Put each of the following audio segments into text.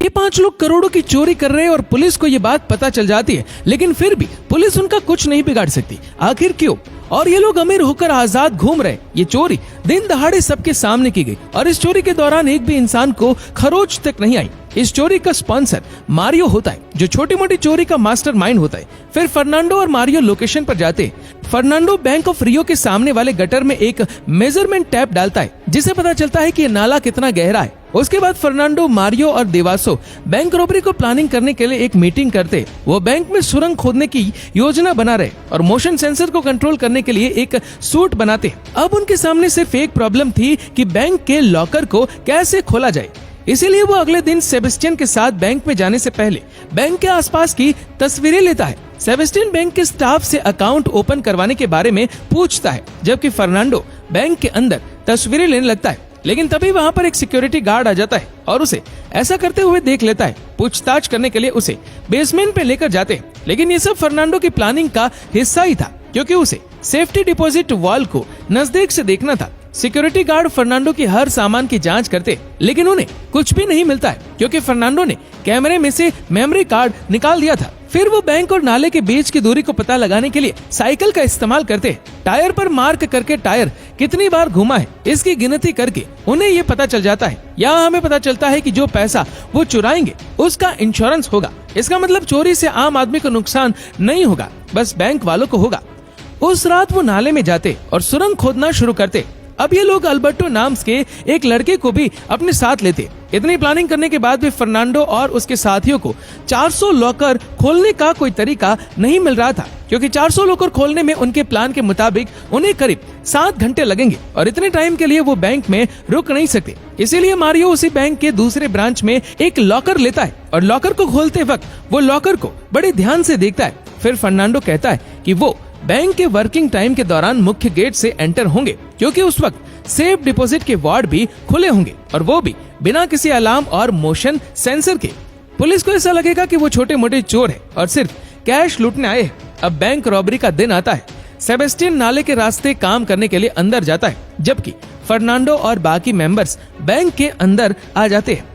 ये 5 लोग करोड़ों की चोरी कर रहे हैं और पुलिस को ये बात पता चल जाती है, लेकिन फिर भी पुलिस उनका कुछ नहीं बिगाड़ सकती। आखिर क्यों? और ये लोग अमीर होकर आजाद घूम रहे। ये चोरी दिन दहाड़े सबके सामने की गई और इस चोरी के दौरान एक भी इंसान को खरोच तक नहीं आई। इस चोरी का स्पॉन्सर मारियो होता है, जो छोटी मोटी चोरी का मास्टरमाइंड होता है। फिर फर्नांडो और मारियो लोकेशन पर जाते हैं। फर्नांडो बैंक ऑफ रियो के सामने वाले गटर में एक मेजरमेंट टैप डालता है, जिसे पता चलता है कि ये नाला कितना गहरा है। उसके बाद फर्नांडो, मारियो और देवासो बैंक रॉबरी को प्लानिंग करने के लिए एक मीटिंग करते। वो बैंक में सुरंग खोदने की योजना बना रहे और मोशन सेंसर को कंट्रोल करने के लिए एक सूट बनाते। अब उनके सामने सिर्फ एक प्रॉब्लम थी कि बैंक के लॉकर को कैसे खोला जाए। इसीलिए वो अगले दिन सेबेस्टियन के साथ बैंक में जाने से पहले बैंक के आसपास की तस्वीरें लेता है। सेबेस्टियन बैंक के स्टाफ से अकाउंट ओपन करवाने के बारे में पूछता है, जबकि फर्नांडो बैंक के अंदर तस्वीरें लेने लगता है। लेकिन तभी वहाँ पर एक सिक्योरिटी गार्ड आ जाता है और उसे ऐसा करते हुए देख लेता है। पूछताछ करने के लिए उसे बेसमेंट पे लेकर जाते हैं। लेकिन ये सब फर्नांडो की प्लानिंग का हिस्सा ही था, क्योंकि उसे सेफ्टी डिपॉजिट वॉल को नजदीक से देखना था। सिक्योरिटी गार्ड फर्नांडो की हर सामान की जांच करते, लेकिन उन्हें कुछ भी नहीं मिलता है, क्योंकि फर्नांडो ने कैमरे में से मेमोरी कार्ड निकाल दिया था। फिर वो बैंक और नाले के बीच की दूरी को पता लगाने के लिए साइकिल का इस्तेमाल करते। टायर पर मार्क करके टायर कितनी बार घुमा है इसकी गिनती करके उन्हें ये पता चल जाता है। यहाँ हमें पता चलता है कि जो पैसा वो चुराएंगे उसका इंश्योरेंस होगा। इसका मतलब चोरी से आम आदमी को नुकसान नहीं होगा, बस बैंक वालों को होगा। उस रात वो नाले में जाते और सुरंग खोदना शुरू करते। अब ये लोग अल्बर्टो नाम के एक लड़के को भी अपने साथ लेते। इतनी प्लानिंग करने के बाद भी फर्नांडो और उसके साथियों को 400 लॉकर खोलने का कोई तरीका नहीं मिल रहा था, क्योंकि 400 लॉकर खोलने में उनके प्लान के मुताबिक उन्हें करीब 7 घंटे लगेंगे और इतने टाइम के लिए वो बैंक में रुक नहीं सकते। इसीलिए मारियो उसी बैंक के दूसरे ब्रांच में एक लॉकर लेता है और लॉकर को खोलते वक्त वो लॉकर को बड़े ध्यान से देखता है। फिर फर्नांडो कहता है कि वो बैंक के वर्किंग टाइम के दौरान मुख्य गेट से एंटर होंगे, क्योंकि उस वक्त सेफ डिपॉजिट के वार्ड भी खुले होंगे और वो भी बिना किसी अलार्म और मोशन सेंसर के। पुलिस को ऐसा लगेगा कि वो छोटे मोटे चोर है और सिर्फ कैश लूटने आए हैं। अब बैंक रॉबरी का दिन आता है। सेबेस्टियन नाले के रास्ते काम करने के लिए अंदर जाता है, जबकि फर्नांडो और बाकी मेंबर्स बैंक के अंदर आ जाते हैं।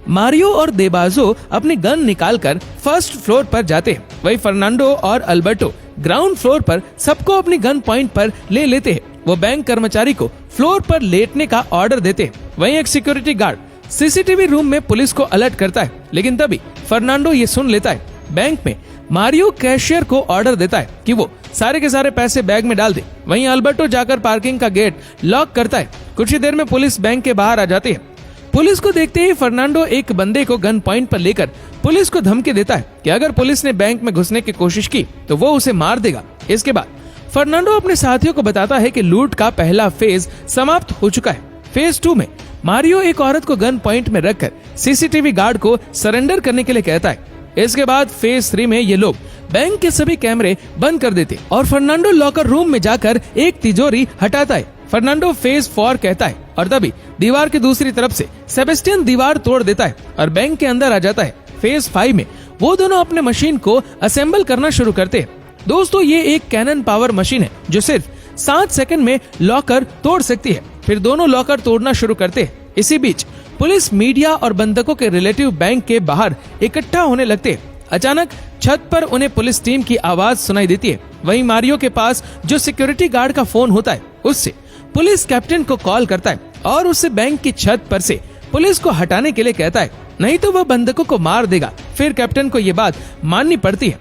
मारियो और देबाजो अपनी गन निकालकर फर्स्ट फ्लोर पर जाते हैं। वही फर्नांडो और अल्बर्टो ग्राउंड फ्लोर पर सबको अपनी गन पॉइंट पर ले लेते हैं। वो बैंक कर्मचारी को फ्लोर पर लेटने का ऑर्डर देते हैं। वहीं एक सिक्योरिटी गार्ड सीसीटीवी रूम में पुलिस को अलर्ट करता है, लेकिन तभी फर्नांडो ये सुन लेता है। बैंक में मारियो कैशियर को ऑर्डर देता है कि वो सारे के सारे पैसे बैग में डाल दे। वहीं अल्बर्टो जाकर पार्किंग का गेट लॉक करता है। कुछ ही देर में पुलिस बैंक के बाहर आ जाती है। पुलिस को देखते ही फर्नांडो एक बंदे को गन पॉइंट पर लेकर पुलिस को धमकी देता है कि अगर पुलिस ने बैंक में घुसने की कोशिश की तो वो उसे मार देगा। इसके बाद फर्नांडो अपने साथियों को बताता है कि लूट का पहला फेज समाप्त हो चुका है। फेज 2 में मारियो एक औरत को गन पॉइंट में रखकर सीसीटीवी गार्ड को सरेंडर करने के लिए कहता है। इसके बाद फेज 3 में ये लोग बैंक के सभी कैमरे बंद कर देते और फर्नांडो लॉकर रूम में जाकर एक तिजोरी हटाता है। फर्नांडो फेज 4 कहता है और तभी दीवार की दूसरी तरफ से सेबेस्टियन दीवार तोड़ देता है और बैंक के अंदर आ जाता है। फेज 5 में वो दोनों अपने मशीन को असेंबल करना शुरू करते हैं। दोस्तों, ये एक कैनन पावर मशीन है जो सिर्फ 7 सेकंड में लॉकर तोड़ सकती है। फिर दोनों लॉकर तोड़ना शुरू करते हैं। इसी बीच पुलिस, मीडिया और बंधकों के रिलेटिव बैंक के बाहर इकट्ठा होने लगते हैं। अचानक छत पर उन्हें पुलिस टीम की आवाज सुनाई देती है। वहीं मारियो के पास जो सिक्योरिटी गार्ड का फोन होता है, उससे पुलिस कैप्टन को कॉल करता है और उससे बैंक की छत पर से पुलिस को हटाने के लिए कहता है, नहीं तो वह बंधकों को मार देगा। फिर कैप्टन को ये बात माननी पड़ती है,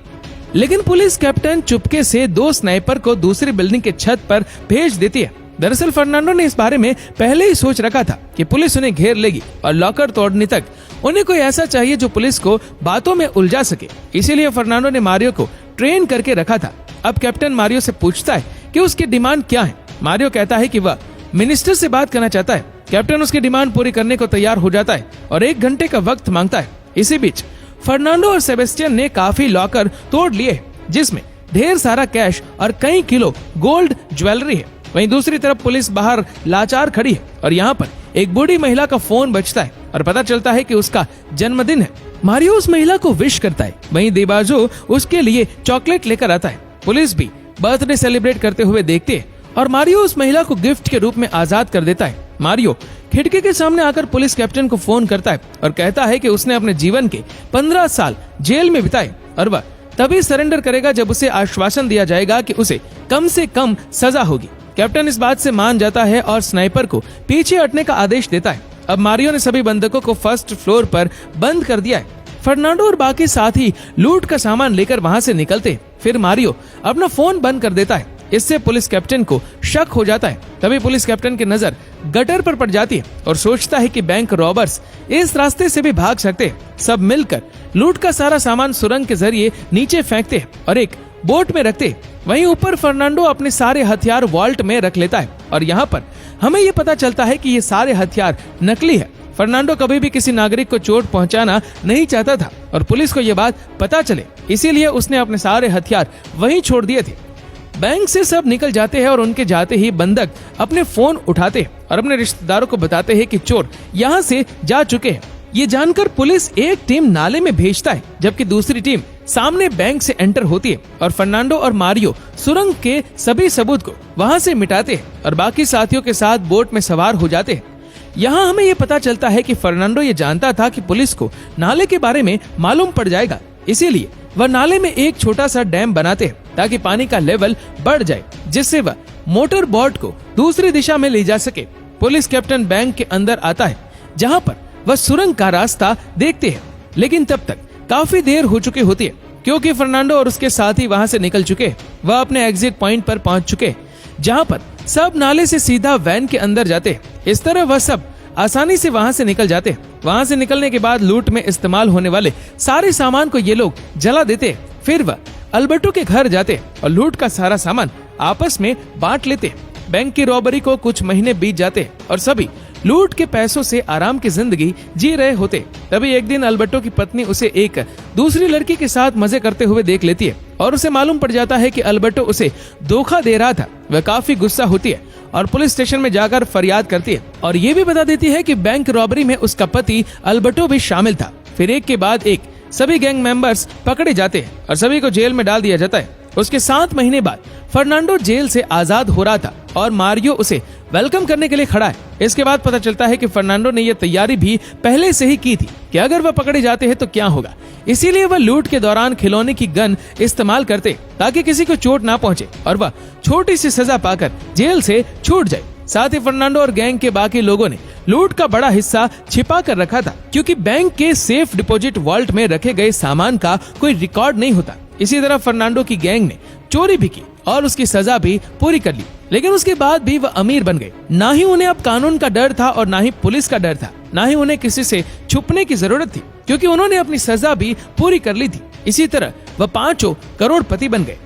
लेकिन पुलिस कैप्टन चुपके से 2 स्नाइपर को दूसरी बिल्डिंग के छत पर भेज देती है। दरअसल फर्नांडो ने इस बारे में पहले ही सोच रखा था कि पुलिस उन्हें घेर लेगी और लॉकर तोड़ने तक उन्हें कोई ऐसा चाहिए जो पुलिस को बातों में उलझा सके। इसीलिए फर्नांडो ने मारियो को ट्रेन करके रखा था। अब कैप्टन मारियो से पूछता है कि उसकी डिमांड क्या है। मारियो कहता है कि वह मिनिस्टर से बात करना चाहता है। कैप्टन उसकी डिमांड पूरी करने को तैयार हो जाता है और 1 घंटे का वक्त मांगता है। इसी बीच फर्नांडो और सेबेस्टियन ने काफी लॉकर तोड़ लिए, जिसमें ढेर सारा कैश और कई किलो गोल्ड ज्वेलरी है। वहीं दूसरी तरफ पुलिस बाहर लाचार खड़ी है और यहाँ पर एक बूढ़ी महिला का फोन बजता है और पता चलता है कि उसका जन्मदिन है। मारियो उस महिला को विश करता है। वहीं देबाजो उसके लिए चॉकलेट लेकर आता है। पुलिस भी बर्थडे सेलिब्रेट करते हुए देखती है और मारियो उस महिला को गिफ्ट के रूप में आजाद कर देता है। मारियो खिड़की के सामने आकर पुलिस कैप्टन को फोन करता है और कहता है कि उसने अपने जीवन के 15 साल जेल में बिताए और वह तभी सरेंडर करेगा जब उसे आश्वासन दिया जाएगा कि उसे कम से कम सजा होगी। कैप्टन इस बात से मान जाता है और स्नाइपर को पीछे हटने का आदेश देता है। अब मारियो ने सभी बंधकों को फर्स्ट फ्लोर पर बंद कर दिया है। फर्नांडो और बाकी साथी लूट का सामान लेकर वहां से निकलते। फिर मारियो अपना फोन बंद कर देता है। इससे पुलिस कैप्टन को शक हो जाता है। तभी पुलिस कैप्टन की नजर गटर पर पड़ जाती है और सोचता है कि बैंक रॉबर्स इस रास्ते से भी भाग सकते हैं। सब मिलकर लूट का सारा सामान सुरंग के जरिए नीचे फेंकते हैं और एक बोट में रखते। वहीं ऊपर फर्नांडो अपने सारे हथियार वॉल्ट में रख लेता है और यहाँ पर हमें ये पता चलता है कि ये सारे हथियार नकली है। फर्नांडो कभी भी किसी नागरिक को चोट पहुंचाना नहीं चाहता था और पुलिस को ये बात पता चले, इसीलिए उसने अपने सारे हथियार वहीं छोड़ दिए थे। बैंक से सब निकल जाते हैं और उनके जाते ही बंधक अपने फोन उठाते हैं और अपने रिश्तेदारों को बताते हैं कि चोर यहाँ से जा चुके हैं। ये जानकर पुलिस एक टीम नाले में भेजता है जबकि दूसरी टीम सामने बैंक से एंटर होती है और फर्नांडो और मारियो सुरंग के सभी सबूत को वहां से मिटाते हैं और बाकी साथियों के साथ बोट में सवार हो जाते हैं। यहाँ हमें ये पता चलता है कि फर्नांडो ये जानता था कि पुलिस को नाले के बारे में मालूम पड़ जाएगा, इसीलिए वह नाले में एक छोटा सा डैम बनाते हैं ताकि पानी का लेवल बढ़ जाए, जिससे वह मोटर बोट को दूसरी दिशा में ले जा सके। पुलिस कैप्टन बैंक के अंदर आता है जहाँ पर वह सुरंग का रास्ता देखते हैं, लेकिन तब तक काफी देर हो चुकी होती है क्योंकि फर्नांडो और उसके साथी वहां से निकल चुके। वह अपने एग्जिट पॉइंट पर पहुंच चुके जहां पर सब नाले से सीधा वैन के अंदर जाते। इस तरह वह सब आसानी से वहां से निकल जाते। वहां से निकलने के बाद लूट में इस्तेमाल होने वाले सारे सामान को ये लोग जला देते। फिर वह अल्बर्टो के घर जाते और लूट का सारा सामान आपस में बांट लेते। बैंक की रॉबरी को कुछ महीने बीत जाते और सभी लूट के पैसों से आराम की जिंदगी जी रहे होते। तभी एक दिन अल्बर्टो की पत्नी उसे एक दूसरी लड़की के साथ मजे करते हुए देख लेती है और उसे मालूम पड़ जाता है कि अल्बर्टो उसे धोखा दे रहा था। वह काफी गुस्सा होती है और पुलिस स्टेशन में जाकर फरियाद करती है और ये भी बता देती है कि बैंक रॉबरी में उसका पति अल्बर्टो भी शामिल था। फिर एक के बाद एक सभी गैंग मेंबर्स पकड़े जाते हैं और सभी को जेल में डाल दिया जाता है। उसके 7 महीने बाद फर्नांडो जेल से आजाद हो रहा था और मारियो उसे वेलकम करने के लिए खड़ा है। इसके बाद पता चलता है कि फर्नांडो ने यह तैयारी भी पहले से ही की थी कि अगर वह पकड़े जाते हैं तो क्या होगा, इसीलिए वह लूट के दौरान खिलौने की गन इस्तेमाल करते ताकि किसी को चोट ना पहुंचे और वह छोटी सी सजा पाकर जेल से छूट जाए। साथ ही फर्नांडो और गैंग के बाकी लोगों ने लूट का बड़ा हिस्सा छिपा कर रखा था क्योंकि बैंक के सेफ डिपॉजिट वॉल्ट में रखे गए सामान का कोई रिकॉर्ड नहीं होता। इसी तरह फर्नांडो की गैंग ने चोरी भी की और उसकी सजा भी पूरी कर ली, लेकिन उसके बाद भी वह अमीर बन गए। ना ही उन्हें अब कानून का डर था और ना ही पुलिस का डर था, ना ही उन्हें किसी से छुपने की जरूरत थी क्योंकि उन्होंने अपनी सजा भी पूरी कर ली थी। इसी तरह वह 5 करोड़पति बन गए।